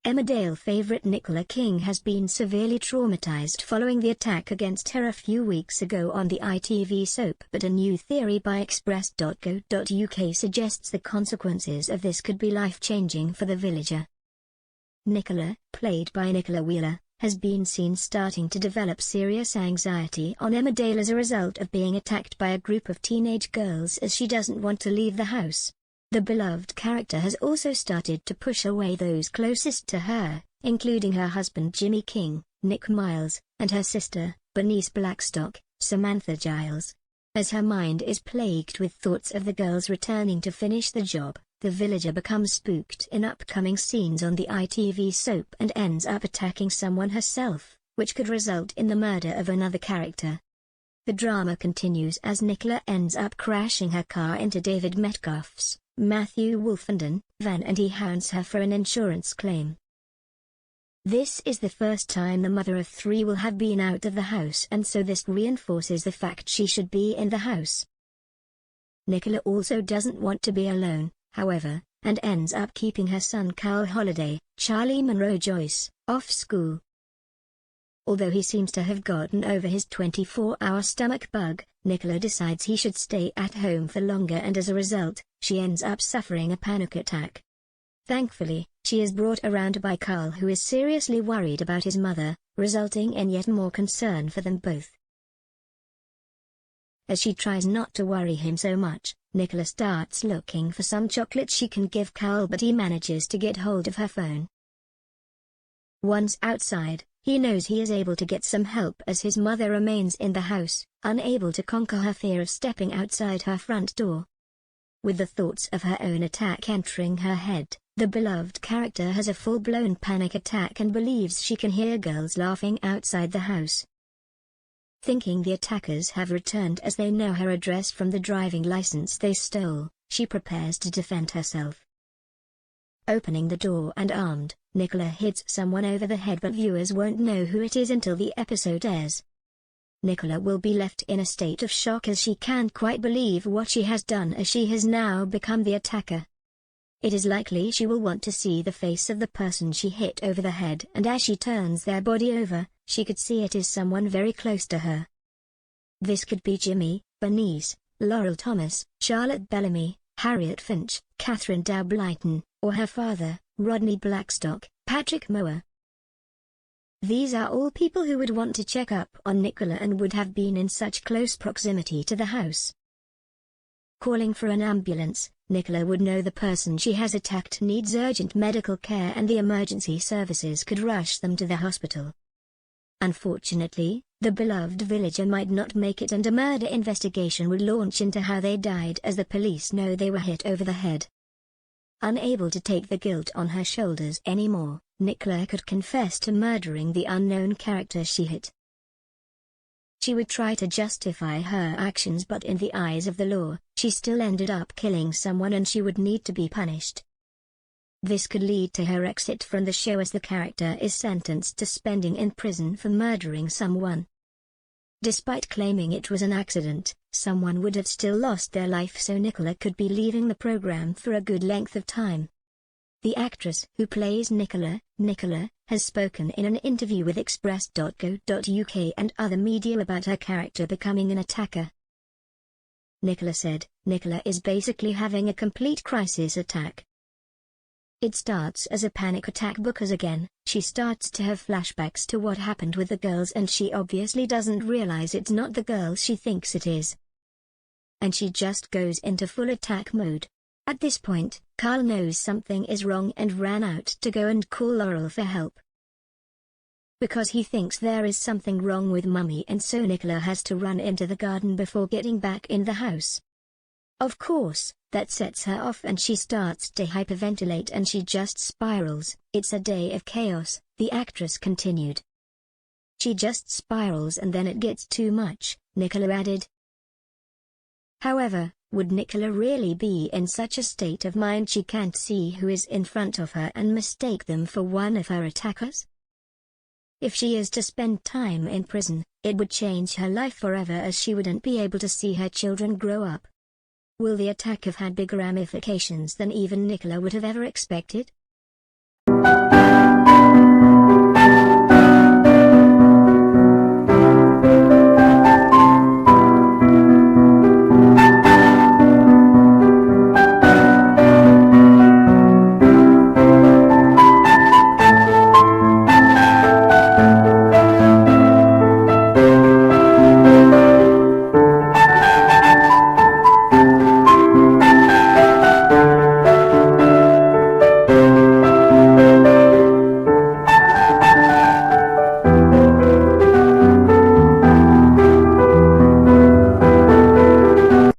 Emmerdale favourite Nicola King has been severely traumatised following the attack against her a few weeks ago on the ITV soap, but a new theory by Express.co.uk suggests the consequences of this could be life-changing for the villager. Nicola, played by Nicola Wheeler, has been seen starting to develop serious anxiety on Emmerdale as a result of being attacked by a group of teenage girls as she doesn't want to leave the house. The beloved character has also started to push away those closest to her, including her husband Jimmy King, Nick Miles, and her sister, Bernice Blackstock, Samantha Giles. As her mind is plagued with thoughts of the girls returning to finish the job, the villager becomes spooked in upcoming scenes on the ITV soap and ends up attacking someone herself, which could result in the murder of another character. The drama continues as Nicola ends up crashing her car into David Metcalfe's, Matthew Wolfenden, van, and he hounds her for an insurance claim. This is the first time the mother of three will have been out of the house, and so this reinforces the fact she should be in the house. Nicola also doesn't want to be alone, however, and ends up keeping her son Carl Holiday, Charlie Monroe Joyce, off school. Although he seems to have gotten over his 24-hour stomach bug, Nicola decides he should stay at home for longer, and as a result, she ends up suffering a panic attack. Thankfully, she is brought around by Carl, who is seriously worried about his mother, resulting in yet more concern for them both. As she tries not to worry him so much, Nicola starts looking for some chocolate she can give Carl, but he manages to get hold of her phone. Once outside, he knows he is able to get some help as his mother remains in the house, unable to conquer her fear of stepping outside her front door. With the thoughts of her own attack entering her head, the beloved character has a full-blown panic attack and believes she can hear girls laughing outside the house. Thinking the attackers have returned as they know her address from the driving license they stole, she prepares to defend herself. Opening the door and armed, Nicola hits someone over the head, but viewers won't know who it is until the episode airs. Nicola will be left in a state of shock as she can't quite believe what she has done, as she has now become the attacker. It is likely she will want to see the face of the person she hit over the head, and as she turns their body over, she could see it is someone very close to her. This could be Jimmy, Bernice, Laurel Thomas, Charlotte Bellamy, Harriet Finch, Catherine Dow Blyton, or her father, Rodney Blackstock, Patrick Mower. These are all people who would want to check up on Nicola and would have been in such close proximity to the house. Calling for an ambulance, Nicola would know the person she has attacked needs urgent medical care and the emergency services could rush them to the hospital. Unfortunately, the beloved villager might not make it, and a murder investigation would launch into how they died as the police know they were hit over the head. Unable to take the guilt on her shoulders anymore, Nicola could confess to murdering the unknown character she hit. She would try to justify her actions, but in the eyes of the law, she still ended up killing someone and she would need to be punished. This could lead to her exit from the show as the character is sentenced to spending in prison for murdering someone. Despite claiming it was an accident, someone would have still lost their life, so Nicola could be leaving the program for a good length of time. The actress who plays Nicola, has spoken in an interview with Express.co.uk and other media about her character becoming an attacker. Nicola said, "Nicola is basically having a complete crisis attack. It starts as a panic attack because again, she starts to have flashbacks to what happened with the girls, and she obviously doesn't realize it's not the girls she thinks it is. And she just goes into full attack mode. At this point, Carl knows something is wrong and ran out to go and call Laurel for help. Because he thinks there is something wrong with Mummy, and so Nicola has to run into the garden before getting back in the house. Of course, that sets her off and she starts to hyperventilate and she just spirals. It's a day of chaos," the actress continued. "She just spirals and then it gets too much," Nicola added. However, would Nicola really be in such a state of mind she can't see who is in front of her and mistake them for one of her attackers? If she is to spend time in prison, it would change her life forever, as she wouldn't be able to see her children grow up. Will the attack have had bigger ramifications than even Nicola would have ever expected?